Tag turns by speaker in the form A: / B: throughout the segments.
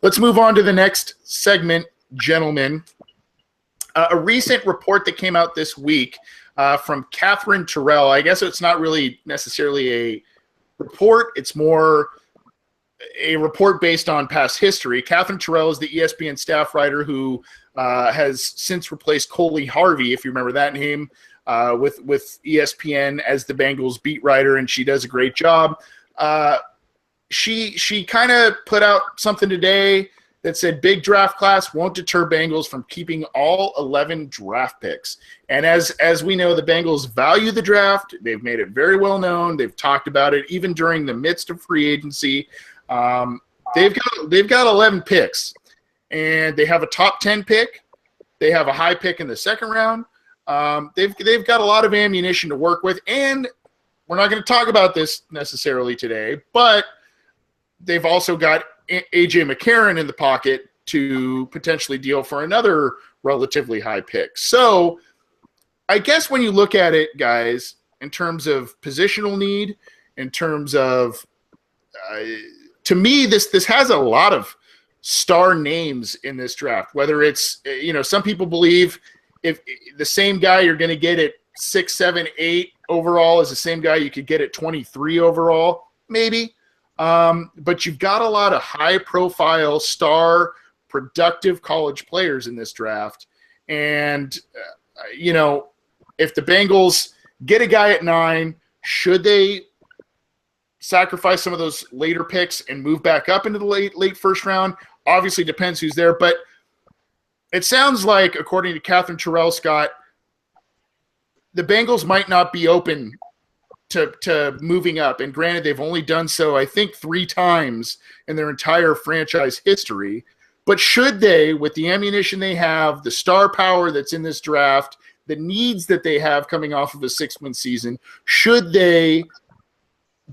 A: Let's move on to the next segment, gentlemen. A recent report that came out this week from Catherine Terrell. I guess it's not really necessarily a report. It's more a report based on past history. Catherine Terrell is the ESPN staff writer who has since replaced Coley Harvey, if you remember that name, with ESPN as the Bengals beat writer, and she does a great job. She kind of put out something today that said big draft class won't deter Bengals from keeping all 11 draft picks. And as we know, the Bengals value the draft. They've made it very well known. They've talked about it even during the midst of free agency. They've got 11 picks, and they have a top 10 pick. They have a high pick in the second round. They've got a lot of ammunition to work with, and we're not going to talk about this necessarily today, but they've also got A.J. McCarron in the pocket to potentially deal for another relatively high pick. So I guess when you look at it, guys, in terms of positional need, in terms of to me, this has a lot of star names in this draft, whether it's, some people believe if the same guy you're going to get at 6, 7, 8 overall is the same guy you could get at 23 overall, maybe. But you've got a lot of high-profile, star, productive college players in this draft. And, if the Bengals get a guy at 9, should they sacrifice some of those later picks and move back up into the late first round? Obviously depends who's there. But it sounds like, according to Catherine Terrell, Scott, the Bengals might not be open to moving up. And granted, they've only done so, I think, 3 times in their entire franchise history. But should they, with the ammunition they have, the star power that's in this draft, the needs that they have coming off of a 6-win season, should they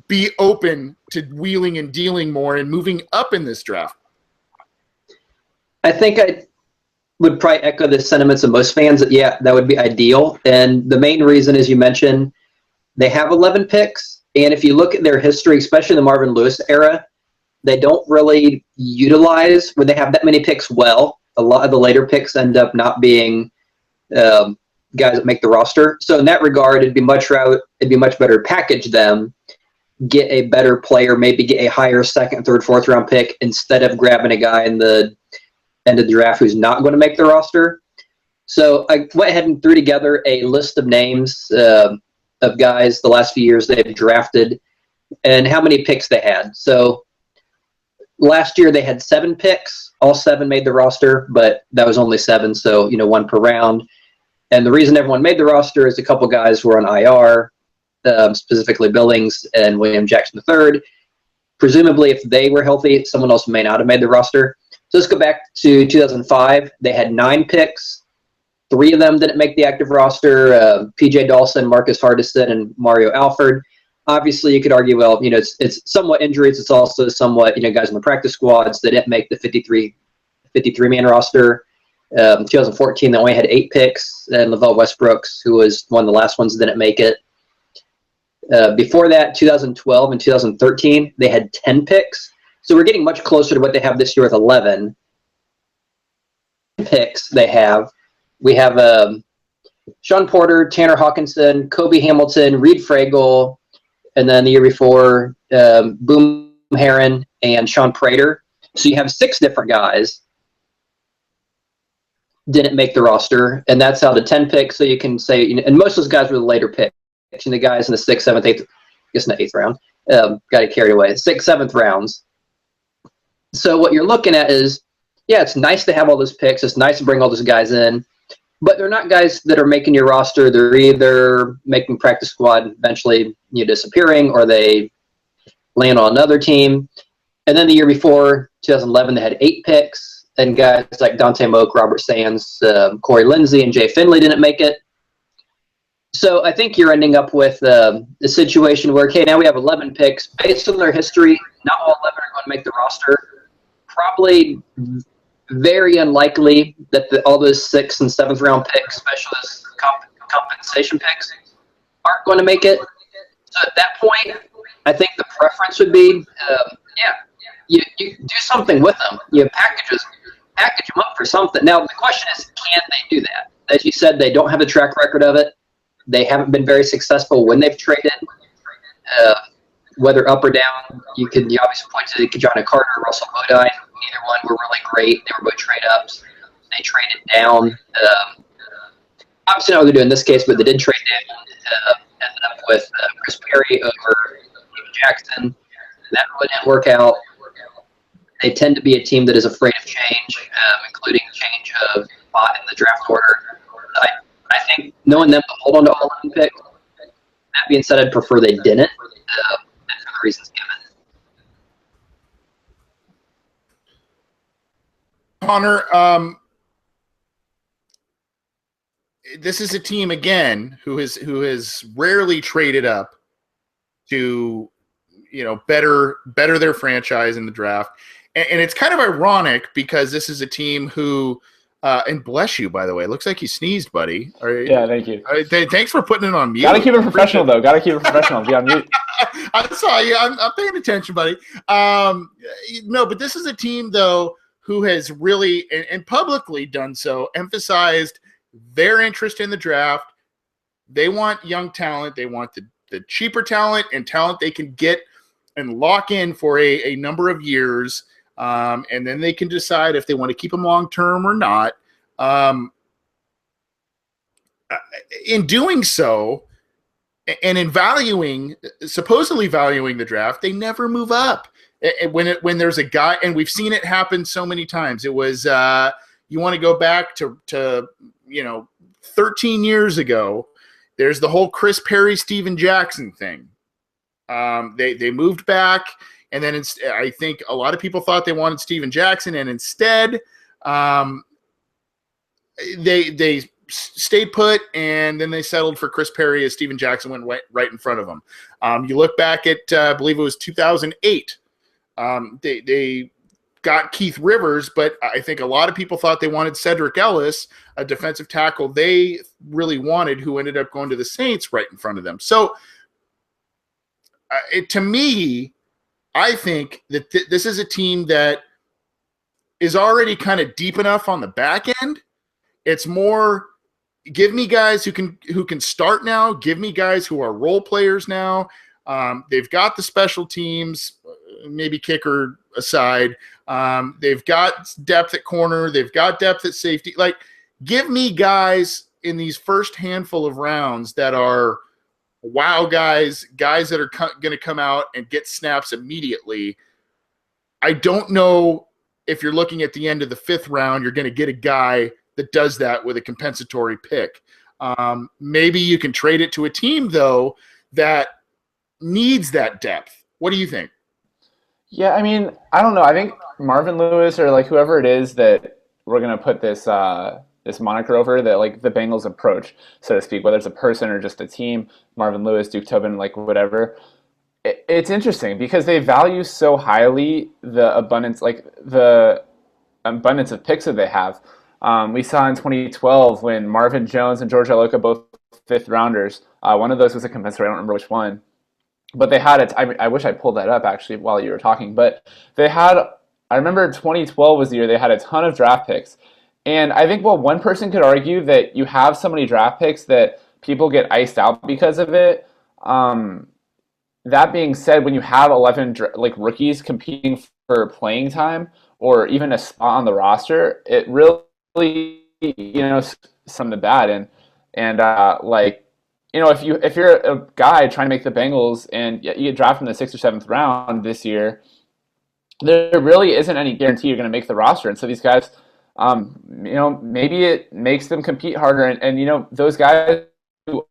A: be open to wheeling and dealing more and moving up in this draft?
B: I think I would probably echo the sentiments of most fans that, yeah, that would be ideal. And the main reason, as you mentioned, they have 11 picks, and if you look at their history, especially in the Marvin Lewis era, they don't really utilize when they have that many picks well. A lot of the later picks end up not being guys that make the roster. So in that regard, it'd be much better to package them, get a better player, maybe get a higher second, third, fourth round pick instead of grabbing a guy in the end of the draft who's not going to make the roster. So I went ahead and threw together a list of names of guys the last few years they've drafted and how many picks they had. So last year they had 7 picks. All 7 made the roster, but that was only 7, so 1 per round. And the reason everyone made the roster is a couple guys were on IR, specifically Billings and William Jackson III. Presumably, if they were healthy, someone else may not have made the roster. So let's go back to 2005. They had 9 picks. 3 of them didn't make the active roster, P.J. Dawson, Marcus Hardison, and Mario Alford. Obviously, you could argue, well, it's somewhat injuries. It's also somewhat, guys in the practice squads that didn't make the 53-man roster. 2014, they only had 8 picks, and Lavelle Westbrooks, who was one of the last ones, didn't make it. Before that, 2012 and 2013, they had 10 picks. So we're getting much closer to what they have this year with 11 picks they have. We have Sean Porter, Tanner Hawkinson, Kobe Hamilton, Reed Fragel, and then the year before, Boom Heron and Sean Prater. So you have 6 different guys didn't make the roster, and that's how the 10 picks. So you can say, and most of those guys were the later picks. The guys in the 6th, 7th, 8th, I guess in the 8th round, got it carried away. 6th, 7th rounds. So what you're looking at is, yeah, it's nice to have all those picks. It's nice to bring all those guys in, but they're not guys that are making your roster. They're either making practice squad, eventually disappearing, or they land on another team. And then the year before, 2011, they had 8 picks, and guys like Dante Moak, Robert Sands, Corey Lindsey, and Jay Finley didn't make it. So I think you're ending up with a situation where, okay, now we have 11 picks. Based on their history, not all 11 are going to make the roster. Probably very unlikely that all those 6th and 7th round picks, especially those compensation picks, aren't going to make it. So at that point, I think the preference would be, you do something with them. You package them up for something. Now the question is, can they do that? As you said, they don't have a track record of it. They haven't been very successful when they've traded, whether up or down. You obviously point to Kajana Carter, Russell Bodine. Neither one were really great. They were both trade ups. They traded down. Obviously not what they do in this case, but they did trade down. Ended up with Chris Perry over Steven Jackson. That really didn't work out. They tend to be a team that is afraid of change, including change of spot in the draft order. I think knowing them to hold on to all 11 picks. That being said, I'd prefer they didn't, for the reasons given.
A: Connor, this is a team again who has rarely traded up to, better their franchise in the draft, and it's kind of ironic because this is a team who. And bless you, by the way. It looks like you sneezed, buddy.
C: Yeah, thank you.
A: Thanks for putting it on mute.
C: Gotta keep it professional, though. Gotta keep it professional. Be on mute.
A: I saw you. I'm paying attention, buddy. No, but this is a team, though, who has really, and publicly done so, emphasized their interest in the draft. They want young talent. They want the cheaper talent and talent they can get and lock in for a number of years. And then they can decide if they want to keep them long term or not. In doing so, and in supposedly valuing the draft, they never move up. When there's a guy, and we've seen it happen so many times. It was you want to go back to 13 years ago. There's the whole Chris Perry, Steven Jackson thing. They moved back. And then I think a lot of people thought they wanted Steven Jackson, and instead they stayed put, and then they settled for Chris Perry as Steven Jackson went right in front of them. You look back at, I believe it was 2008. They got Keith Rivers, but I think a lot of people thought they wanted Cedric Ellis, a defensive tackle they really wanted, who ended up going to the Saints right in front of them. So to me, I think that this is a team that is already kind of deep enough on the back end. It's more, give me guys who can start now. Give me guys who are role players now. They've got the special teams, maybe kicker aside. They've got depth at corner. They've got depth at safety. Like, give me guys in these first handful of rounds that are wow guys that are going to come out and get snaps immediately. I don't know if you're looking at the end of the 5th round, you're going to get a guy that does that with a compensatory pick. Maybe you can trade it to a team, though, that needs that depth. What do you think?
C: Yeah, I mean, I don't know. I think Marvin Lewis or like whoever it is that we're going to put this this moniker over, that like the Bengals approach, so to speak, whether it's a person or just a team, Marvin Lewis, Duke Tobin, like whatever. It's interesting because they value so highly the abundance of picks that they have. We saw in 2012 when Marvin Jones and George Iloka, both 5th rounders, one of those was a compensatory, I don't remember which one, but they had it. I wish I pulled that up actually while you were talking, but they had, I remember 2012 was the year they had a ton of draft picks. And I think, well, one person could argue that you have so many draft picks that people get iced out because of it. That being said, when you have 11 rookies competing for playing time or even a spot on the roster, it really, something bad. And if you're a guy trying to make the Bengals and you get drafted in the 6th or 7th round this year, there really isn't any guarantee you're going to make the roster. And so these guys, maybe it makes them compete harder. And those guys who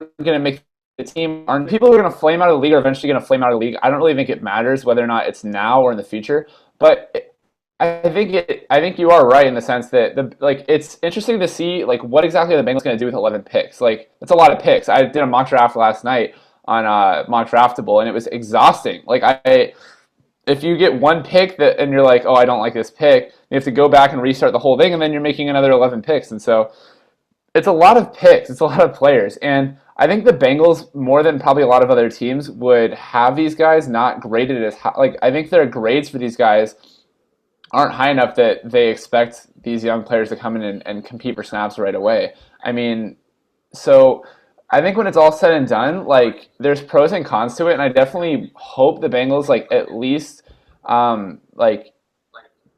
C: are going to make the team aren't people who are going to flame out of the league or eventually going to flame out of the league. I don't really think it matters whether or not it's now or in the future. But I think you are right in the sense that it's interesting to see what exactly are the Bengals going to do with 11 picks. That's a lot of picks. I did a mock draft last night on Mock Draftable, and it was exhausting. If you get one pick and you're like, oh, I don't like this pick, you have to go back and restart the whole thing, and then you're making another 11 picks. And so it's a lot of picks. It's a lot of players. And I think the Bengals, more than probably a lot of other teams, would have these guys not graded as high. Like, I think their grades for these guys aren't high enough that they expect these young players to come in and compete for snaps right away. I mean, so I think when it's all said and done, like, there's pros and cons to it, and I definitely hope the Bengals, like, at least like,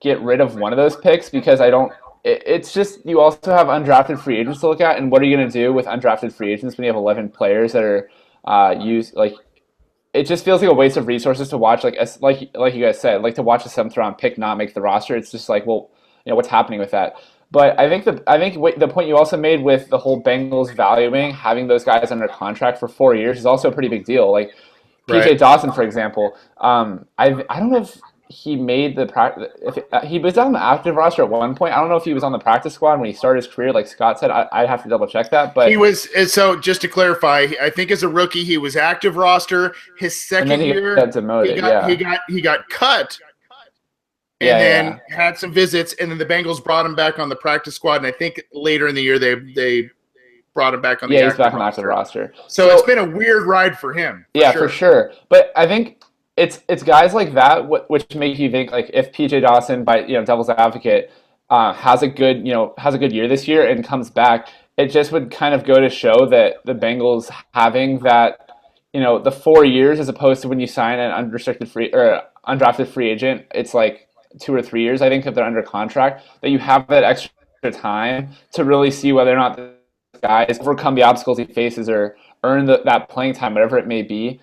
C: get rid of one of those picks, because I don't. It's just, you also have undrafted free agents to look at, and what are you going to do with undrafted free agents when you have 11 players that are used? Like, it just feels like a waste of resources to watch. Like you guys said, like, to watch a seventh round pick not make the roster. It's just like, well, what's happening with that? But the point you also made with the whole Bengals valuing having those guys under contract for 4 years is also a pretty big deal. Like, PJ
A: Right.
C: Dawson, for example, I don't know if he made the practice. If he was on the active roster at one point. I don't know if he was on the practice squad when he started his career, like Scott said. I'd have to double check that.
A: He
C: But
A: was, so just to clarify, I think as a rookie he was active roster. His
C: and
A: second
C: then he
A: year
C: got demoted. Yeah,
A: he got cut and then
C: yeah.
A: had some visits, and then the Bengals brought him back on the practice squad, and I think later in the year they brought him back on the
C: Yeah, he's
A: active
C: back on the active
A: roster.
C: roster.
A: So it's been a weird ride for him.
C: Yeah, for sure. But I think it's guys like that which make you think, like, if PJ Dawson, by devil's advocate, has a good year this year and comes back, it just would kind of go to show that the Bengals having that, the 4 years, as opposed to when you sign an unrestricted free or undrafted free agent, it's like 2 or 3 years. I think if they're under contract, that you have that extra time to really see whether or not the guys overcome the obstacles he faces or earn that playing time, whatever it may be.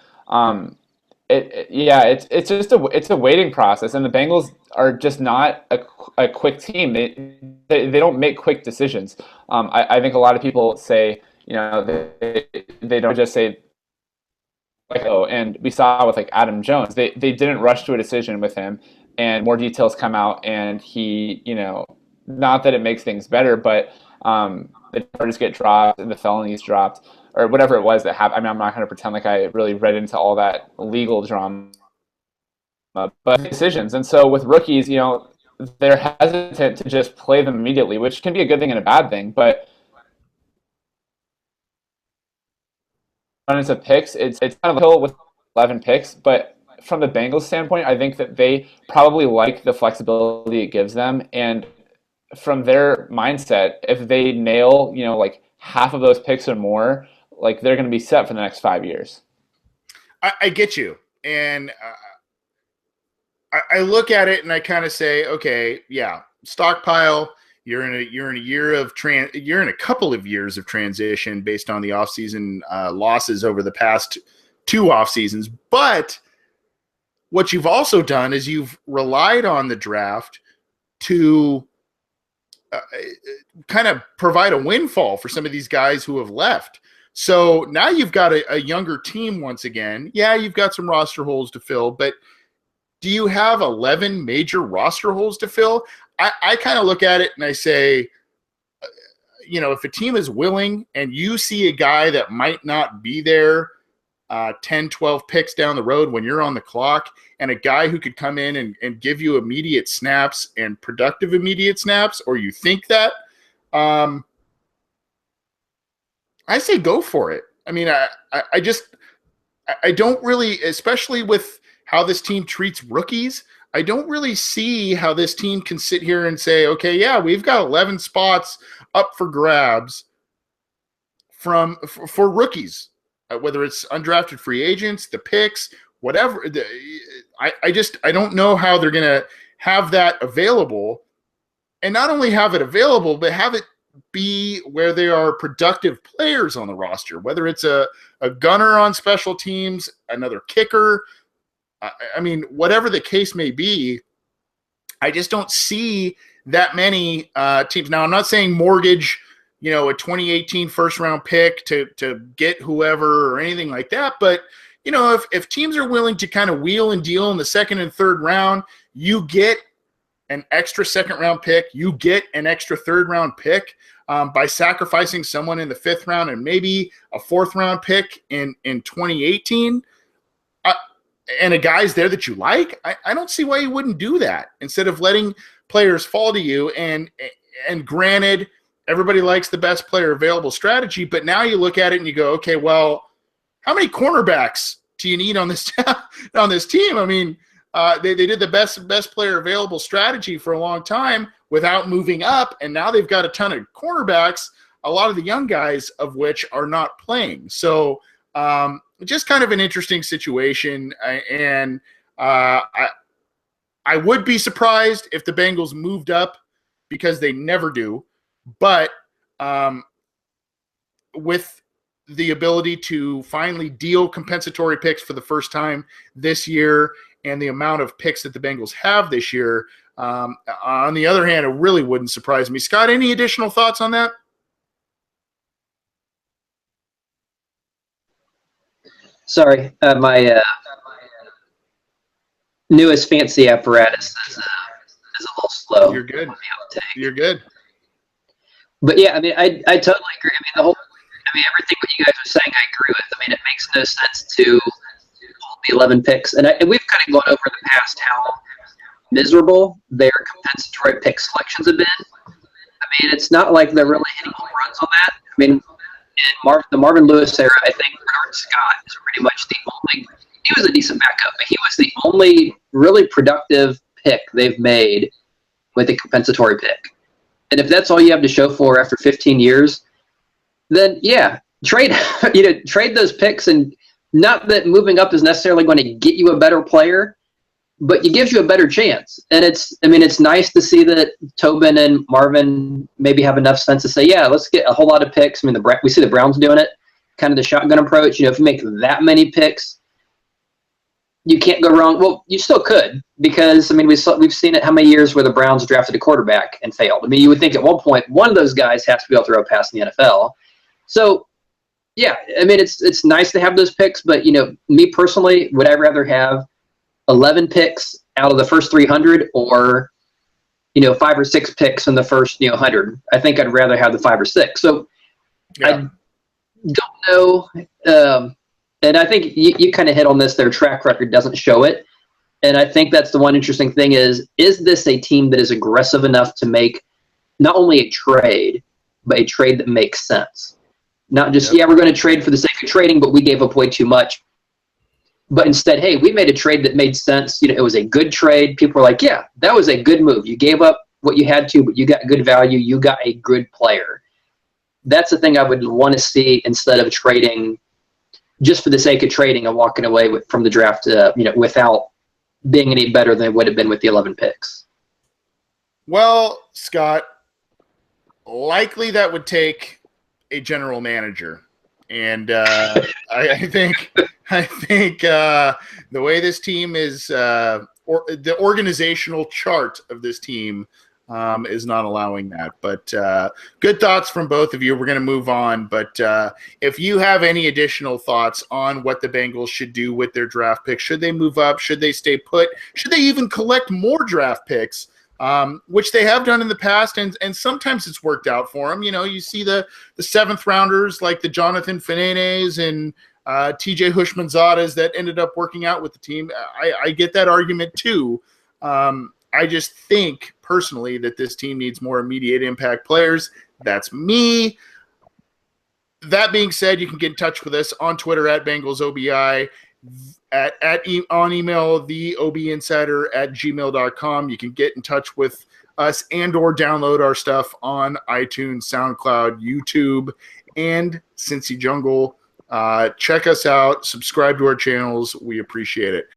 C: It's just a waiting process, and the Bengals are just not a quick team. They don't make quick decisions. I think a lot of people say, they don't just say, like, oh, and we saw with, like, Adam Jones, they didn't rush to a decision with him, and more details come out, and he, not that it makes things better, but the charges get dropped and the felonies dropped, or whatever it was that happened. I mean, I'm not going to pretend like I really read into all that legal drama, but decisions. And so with rookies, they're hesitant to just play them immediately, which can be a good thing and a bad thing. But when it's a picks, it's kind of a hill with 11 picks. But from the Bengals standpoint, I think that they probably like the flexibility it gives them. And from their mindset, if they nail, like, half of those picks or more, like, they're going to be set for the next 5 years.
A: I get you, and I look at it and I kind of say, okay, yeah, stockpile. You're in a year of you're in a couple of years of transition based on the offseason losses over the past 2 off seasons. But what you've also done is you've relied on the draft to kind of provide a windfall for some of these guys who have left. So now you've got a younger team once again. Yeah, you've got some roster holes to fill, but do you have 11 major roster holes to fill? I kind of look at it and I say, if a team is willing and you see a guy that might not be there 10, 12 picks down the road when you're on the clock, and a guy who could come in and give you immediate snaps and productive immediate snaps, or you think that, I say go for it. I mean, I don't really, especially with how this team treats rookies, I don't really see how this team can sit here and say, okay, yeah, we've got 11 spots up for grabs for rookies, whether it's undrafted free agents, the picks, whatever. I don't know how they're going to have that available, and not only have it available, but have it be where they are productive players on the roster, whether it's a gunner on special teams, another kicker. I mean, whatever the case may be, I just don't see that many teams. Now, I'm not saying mortgage, a 2018 first-round pick to get whoever or anything like that, but, if teams are willing to kind of wheel and deal in the second and third round, you get an extra second-round pick, you get an extra third-round pick by sacrificing someone in the fifth round and maybe a fourth-round pick in 2018. And a guy's there that you like, I don't see why you wouldn't do that instead of letting players fall to you. And granted, everybody likes the best player available strategy, but now you look at it and you go, okay, well, how many cornerbacks do you need on this on this team? I mean, they did the best player available strategy for a long time without moving up, and now they've got a ton of cornerbacks, a lot of the young guys of which are not playing. So just kind of an interesting situation, and I would be surprised if the Bengals moved up because they never do, but with the ability to finally deal compensatory picks for the first time this year and the amount of picks that the Bengals have this year, on the other hand, it really wouldn't surprise me. Scott, any additional thoughts on that?
B: Sorry, my newest fancy apparatus is a little slow.
A: You're good. You're good.
B: But yeah, I mean, I totally agree. I mean, everything what you guys are saying, I agree with. I mean, it makes no sense to hold the 11 picks, and we've kind of gone over the past how miserable their compensatory pick selections have been. I mean, it's not like they're really hitting home runs on that. I mean, in the Marvin Lewis era, I think Bernard Scott is pretty much the only. He was a decent backup, but he was the only really productive pick they've made with a compensatory pick. And if that's all you have to show for after 15 years, then yeah, trade trade those picks. And not that moving up is necessarily going to get you a better player, but it gives you a better chance. And it's nice to see that Tobin and Marvin maybe have enough sense to say, yeah, let's get a whole lot of picks. I mean, we see the Browns doing it, kind of the shotgun approach. If you make that many picks, you can't go wrong. Well, you still could, because I mean we've seen it how many years where the Browns drafted a quarterback and failed. I mean, you would think at one point one of those guys has to be able to throw a pass in the NFL. So yeah, I mean it's nice to have those picks, but me personally, would I rather have 11 picks out of the first 300 or 5 or 6 picks in the first 100? I think I'd rather have the 5 or 6. So yeah. I don't know. And I think you kind of hit on this. Their track record doesn't show it. And I think that's the one interesting thing is this a team that is aggressive enough to make not only a trade, but a trade that makes sense? Not just, we're going to trade for the sake of trading, but we gave up way too much. But instead, hey, we made a trade that made sense. It was a good trade. People were like, yeah, that was a good move. You gave up what you had to, but you got good value. You got a good player. That's the thing I would want to see instead of trading just for the sake of trading and walking away from the draft, without being any better than it would have been with the 11 picks.
A: Well, Scott, likely that would take a general manager, and I think the way this team is, or the organizational chart of this team is not allowing that. But good thoughts from both of you. We're going to move on. But if you have any additional thoughts on what the Bengals should do with their draft picks, should they move up? Should they stay put? Should they even collect more draft picks, which they have done in the past? And sometimes it's worked out for them. You see the 7th rounders like the Jonathan Fenenes and TJ Hushmanzadas that ended up working out with the team. I get that argument too. I just think personally that this team needs more immediate impact players. That's me. That being said, you can get in touch with us on Twitter at BengalsOBI, on email, theobinsider@gmail.com. You can get in touch with us and or download our stuff on iTunes, SoundCloud, YouTube, and Cincy Jungle. Check us out. Subscribe to our channels. We appreciate it.